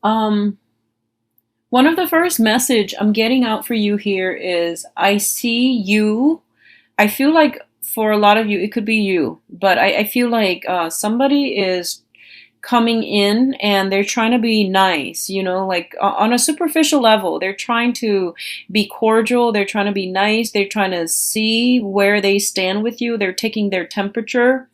Um, One of the first message I'm getting out for you here is I see you. I feel like for a lot of you, it could be you, but I feel like somebody is coming in and they're trying to be nice, like on a superficial level. They're trying to be cordial, they're trying to be nice, they're trying to see where they stand with you, they're taking their temperature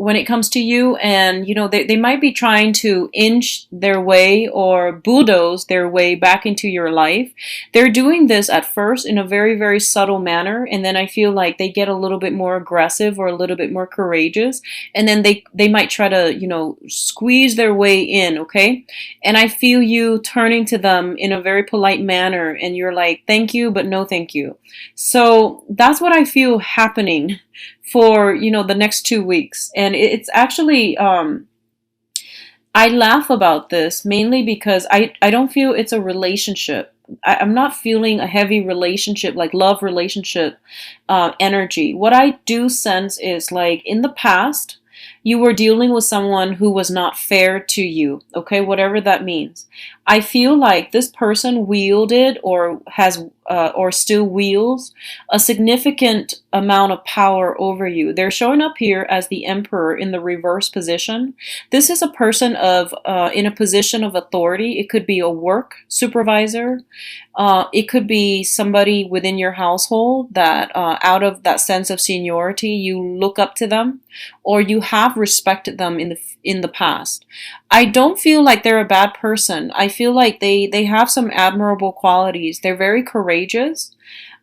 when it comes to you. And they might be trying to inch their way or bulldoze their way back into your life. They're doing this at first in a very, very subtle manner, and then I feel like they get a little bit more aggressive or a little bit more courageous, and then they might try to squeeze their way in. Okay, and I feel you turning to them in a very polite manner, and you're like, thank you but no thank you. So that's what I feel happening for the next 2 weeks. And it's actually I laugh about this mainly because I don't feel it's a relationship. I'm not feeling a heavy relationship, like love relationship energy. What I do sense is, like, in the past you were dealing with someone who was not fair to you, okay, whatever that means. I feel like this person wielded or has or still wields a significant amount of power over you. They're showing up here as the emperor in the reverse position. This is a person of in a position of authority. It could be a work supervisor. It could be somebody within your household that, out of that sense of seniority, you look up to them, or you have respected them in the past. I don't feel like they're a bad person. I feel like they have some admirable qualities. They're very courageous.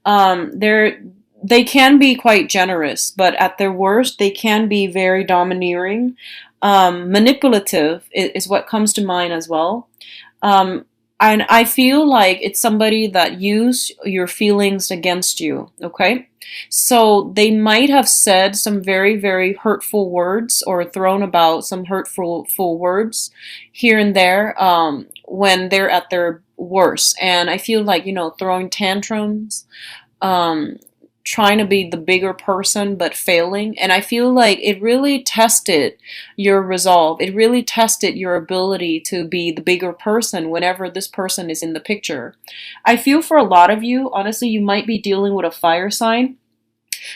They can be quite generous, but at their worst, they can be very domineering. Manipulative is what comes to mind as well. Um, and I feel like it's somebody that use your feelings against you, okay? So they might have said some very, very hurtful words or thrown about some hurtful words here and there when they're at their worst. And I feel like, throwing tantrums, um, trying to be the bigger person but failing. And I feel like it really tested your resolve. It really tested your ability to be the bigger person whenever this person is in the picture. I feel for a lot of you, honestly, you might be dealing with a fire sign.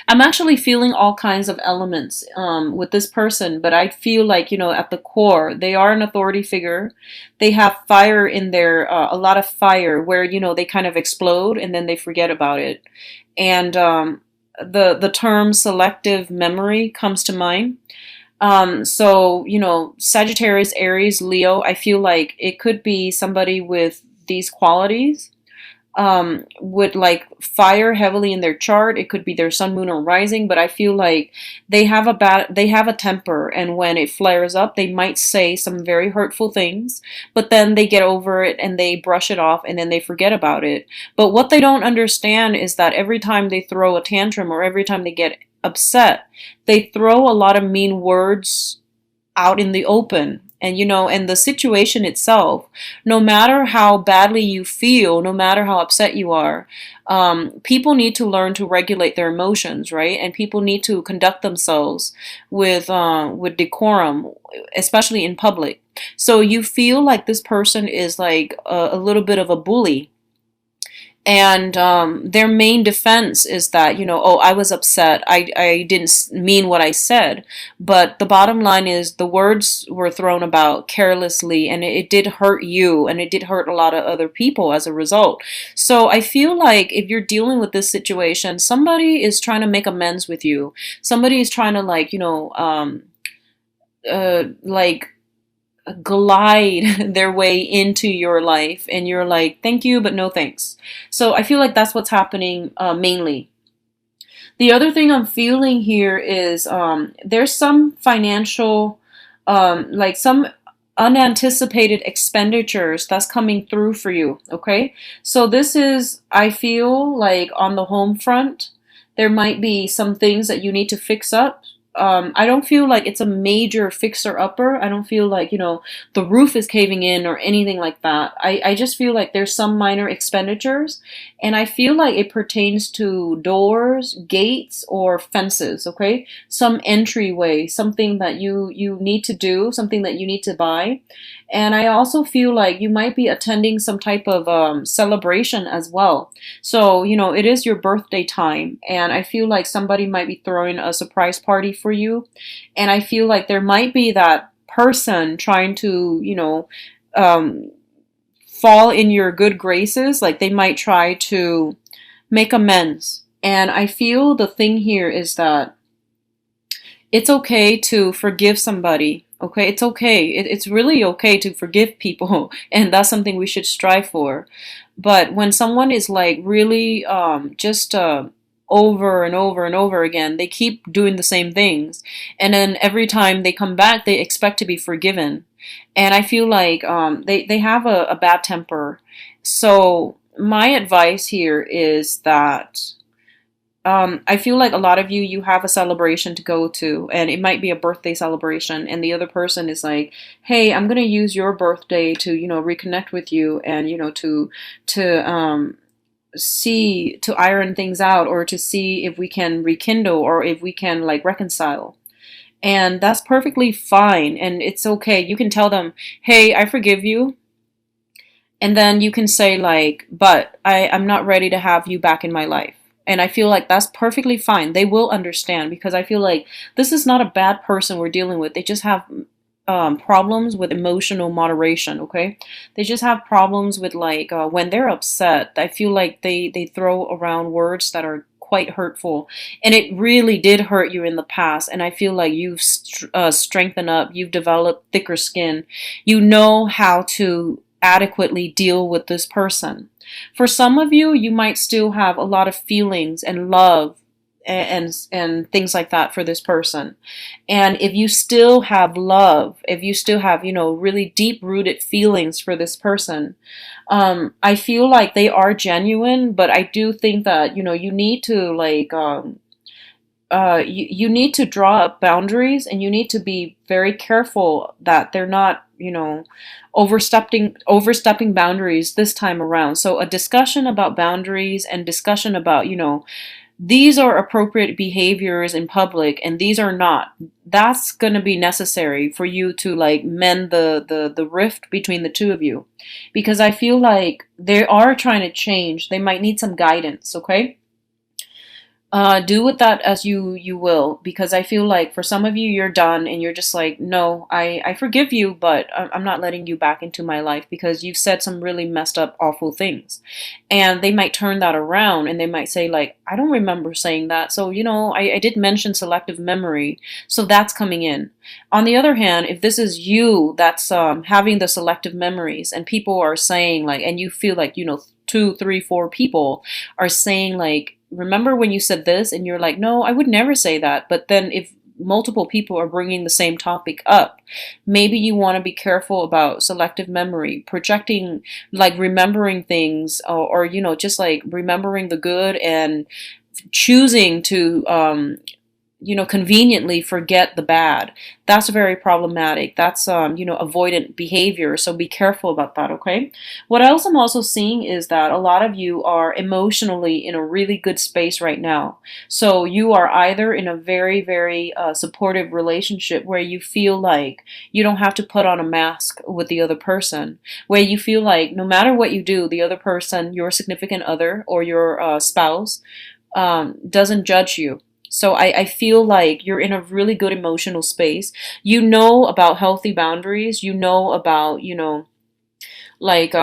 I'm actually feeling all kinds of elements with this person, but I feel like, at the core, they are an authority figure. They have fire in their, a lot of fire where, they kind of explode and then they forget about it. And the term selective memory comes to mind. So, Sagittarius, Aries, Leo, I feel like it could be somebody with these qualities, would like fire heavily in their chart. It could be their sun, moon, or rising, but I feel like they have a temper, and when it flares up, they might say some very hurtful things, but then they get over it and they brush it off and then they forget about it. But what they don't understand is that every time they throw a tantrum or every time they get upset, they throw a lot of mean words out in the open. And and the situation itself, no matter how badly you feel, no matter how upset you are, people need to learn to regulate their emotions, right? And people need to conduct themselves with decorum, especially in public. So you feel like this person is like a little bit of a bully, and their main defense is that, oh, I was upset, I didn't mean what I said. But the bottom line is the words were thrown about carelessly, and it did hurt you, and it did hurt a lot of other people as a result. So I feel like if you're dealing with this situation, somebody is trying to make amends with you. Somebody is trying to, like, like, glide their way into your life, and you're like, thank you but no thanks. So I feel like that's what's happening mainly. The other thing I'm feeling here is there's some financial, like some unanticipated expenditures that's coming through for you, okay? So this is, I feel like, on the home front, there might be some things that you need to fix up. I don't feel like it's a major fixer upper. I don't feel like, the roof is caving in or anything like that. I just feel like there's some minor expenditures, and I feel like it pertains to doors, gates, or fences, okay? Some entryway, something that you need to do, something that you need to buy. And I also feel like you might be attending some type of celebration as well. So, it is your birthday time, and I feel like somebody might be throwing a surprise party for you. And I feel like there might be that person trying to, um, fall in your good graces. Like they might try to make amends. And I feel the thing here is that it's okay to forgive somebody. Okay, it's okay. It's really okay to forgive people, and that's something we should strive for. But when someone is like really just over and over and over again, they keep doing the same things, and then every time they come back, they expect to be forgiven. And I feel like they have a bad temper. So my advice here is that I feel like a lot of you have a celebration to go to, and it might be a birthday celebration, and the other person is like, "Hey, I'm gonna use your birthday to, reconnect with you, and to see to iron things out, or to see if we can rekindle, or if we can like reconcile." And that's perfectly fine, and it's okay. You can tell them, "Hey, I forgive you." And then you can say like, "But I'm not ready to have you back in my life." And I feel like that's perfectly fine. They will understand, because I feel like this is not a bad person we're dealing with. They just have problems with emotional moderation. Okay, they just have problems with like when they're upset. I feel like they throw around words that are quite hurtful, and it really did hurt you in the past. And I feel like you've strengthened up. You've developed thicker skin. You know how to adequately deal with this person. For some of you, you might still have a lot of feelings and love and things like that for this person. And if you still have love, if you still have, really deep rooted feelings for this person, I feel like they are genuine, but I do think that, you need to like you need to draw up boundaries, and you need to be very careful that they're not, overstepping boundaries this time around. So a discussion about boundaries, and discussion about, these are appropriate behaviors in public and these are not. That's going to be necessary for you to like mend the rift between the two of you, because I feel like they are trying to change. They might need some guidance, okay? Do with that as you will, because I feel like for some of you, you're done and you're just like, no, I forgive you, but I'm not letting you back into my life because you've said some really messed up, awful things. And they might turn that around and they might say like, I don't remember saying that. So, I did mention selective memory. So that's coming in. On the other hand, if this is you that's having the selective memories, and people are saying like, and you feel like, two, three, four people are saying like, remember when you said this, and you're like, no, I would never say that. But then if multiple people are bringing the same topic up, maybe you want to be careful about selective memory, projecting, like remembering things, or just like remembering the good and choosing to conveniently forget the bad. That's very problematic. That's, avoidant behavior. So be careful about that, okay? What else I'm also seeing is that a lot of you are emotionally in a really good space right now. So you are either in a very, very supportive relationship where you feel like you don't have to put on a mask with the other person, where you feel like no matter what you do, the other person, your significant other or your spouse, doesn't judge you. So I feel like you're in a really good emotional space. You know about healthy boundaries. You know about, like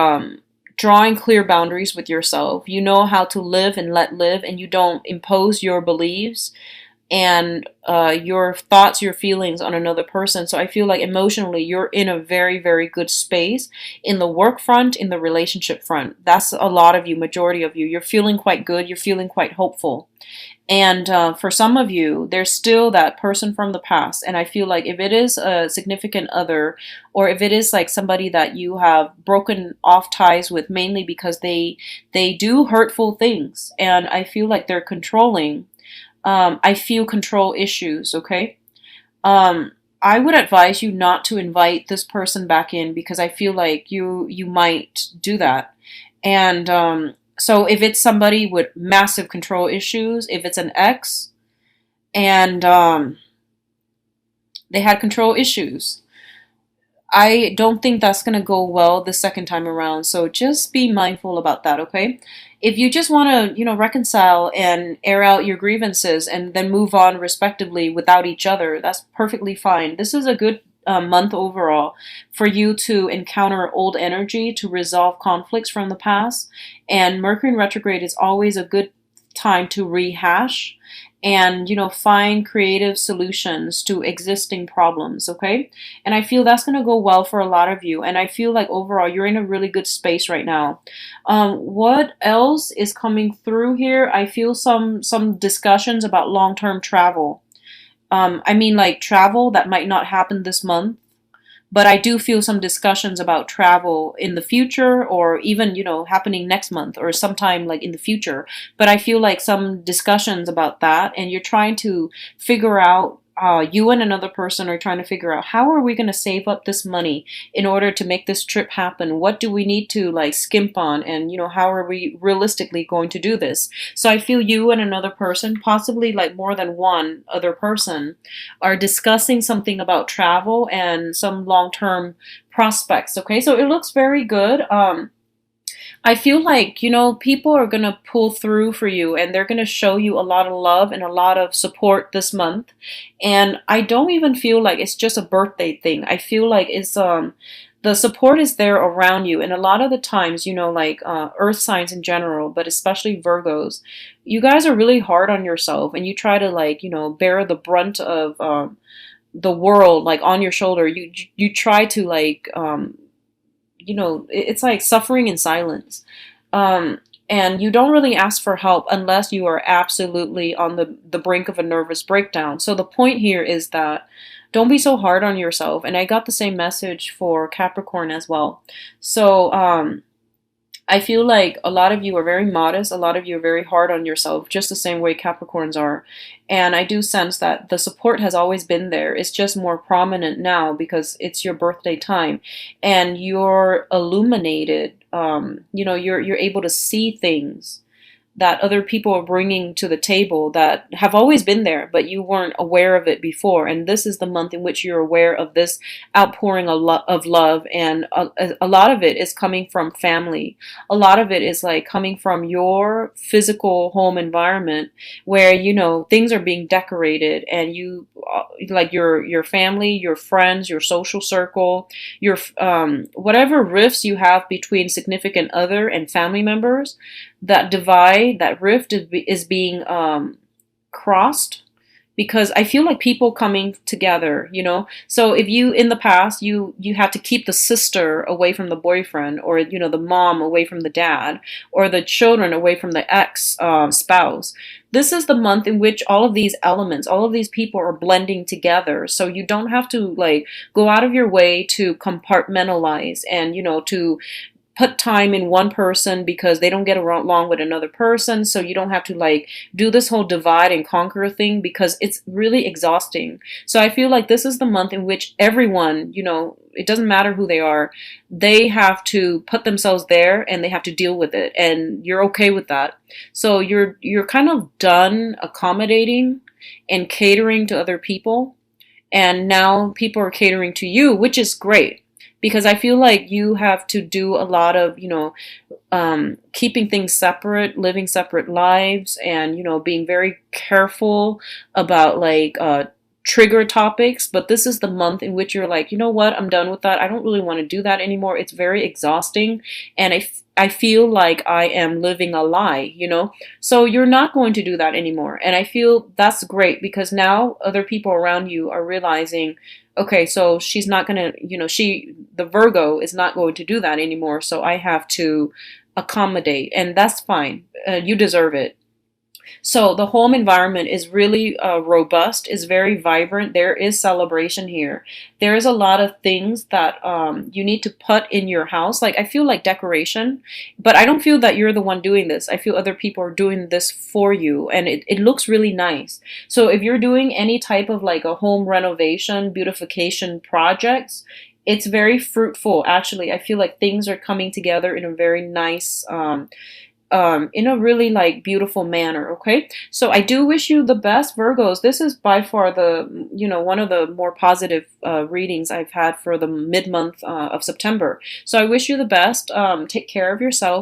drawing clear boundaries with yourself. You know how to live and let live, and you don't impose your beliefs and your thoughts, your feelings on another person. So I feel like emotionally you're in a very, very good space in the work front, in the relationship front. That's a lot of you, majority of you. You're feeling quite good. You're feeling quite hopeful. And for some of you, there's still that person from the past. And I feel like if it is a significant other, or if it is like somebody that you have broken off ties with, mainly because they do hurtful things, and I feel like they're controlling. I feel control issues, okay? I would advise you not to invite this person back in, because I feel like you might do that. And so if it's somebody with massive control issues, if it's an ex and they had control issues, I don't think that's going to go well the second time around. So just be mindful about that, okay? If you just want to, reconcile and air out your grievances and then move on respectively without each other, that's perfectly fine. This is a good month overall for you to encounter old energy, to resolve conflicts from the past. And Mercury in retrograde is always a good time to rehash and find creative solutions to existing problems, okay? And I feel that's going to go well for a lot of you, and I feel like overall you're in a really good space right now. What else is coming through here? I feel some discussions about long-term travel. I mean, like travel that might not happen this month, but I do feel some discussions about travel in the future, or even happening next month or sometime like in the future. But I feel like some discussions about that, and you're trying to figure out, you and another person are trying to figure out, how are we going to save up this money in order to make this trip happen? What do we need to like skimp on? And how are we realistically going to do this? So I feel you and another person, possibly like more than one other person, are discussing something about travel and some long-term prospects. Okay, so it looks very good. I feel like, people are going to pull through for you, and they're going to show you a lot of love and a lot of support this month. And I don't even feel like it's just a birthday thing. I feel like it's the support is there around you. And a lot of the times, like earth signs in general, but especially Virgos, you guys are really hard on yourself, and you try to like, bear the brunt of the world like on your shoulder. You try to like it's like suffering in silence. Um, and you don't really ask for help unless you are absolutely on the brink of a nervous breakdown. So the point here is that don't be so hard on yourself. And I got the same message for Capricorn as well. So I feel like a lot of you are very modest. A lot of you are very hard on yourself, just the same way Capricorns are. And I do sense that the support has always been there. It's just more prominent now because it's your birthday time, and you're illuminated. You're able to see things that other people are bringing to the table that have always been there, but you weren't aware of it before. And this is the month in which you're aware of this outpouring of love. And a lot of it is coming from family. A lot of it is like coming from your physical home environment where, things are being decorated, and you, like your family, your friends, your social circle, your, whatever rifts you have between significant other and family members, that divide, that rift is being crossed, because I feel like people coming together. So if you, in the past, you had to keep the sister away from the boyfriend, or the mom away from the dad, or the children away from the ex spouse. This is the month in which all of these elements, all of these people are blending together. So you don't have to like go out of your way to compartmentalize and to put time in one person because they don't get along with another person. So you don't have to like do this whole divide and conquer thing, because it's really exhausting. So I feel like this is the month in which everyone, it doesn't matter who they are, they have to put themselves there and they have to deal with it. And you're okay with that. So you're kind of done accommodating and catering to other people. And now people are catering to you, which is great, because I feel like you have to do a lot of, keeping things separate, living separate lives, and, being very careful about like trigger topics. But this is the month in which you're like, you know what, I'm done with that. I don't really want to do that anymore. It's very exhausting. And I feel like I am living a lie. So you're not going to do that anymore. And I feel that's great, because now other people around you are realizing, okay, so she's not going to, the Virgo is not going to do that anymore. So I have to accommodate, and that's fine. You deserve it. So the home environment is really robust, is very vibrant. There is celebration here. There is a lot of things that you need to put in your house. Like I feel like decoration, but I don't feel that you're the one doing this. I feel other people are doing this for you, and it looks really nice. So if you're doing any type of like a home renovation, beautification projects, it's very fruitful. Actually, I feel like things are coming together in a very nice in a really like beautiful manner. Okay, so I do wish you the best, Virgos. This is by far the, one of the more positive readings I've had for the mid month of September. So I wish you the best. Take care of yourself.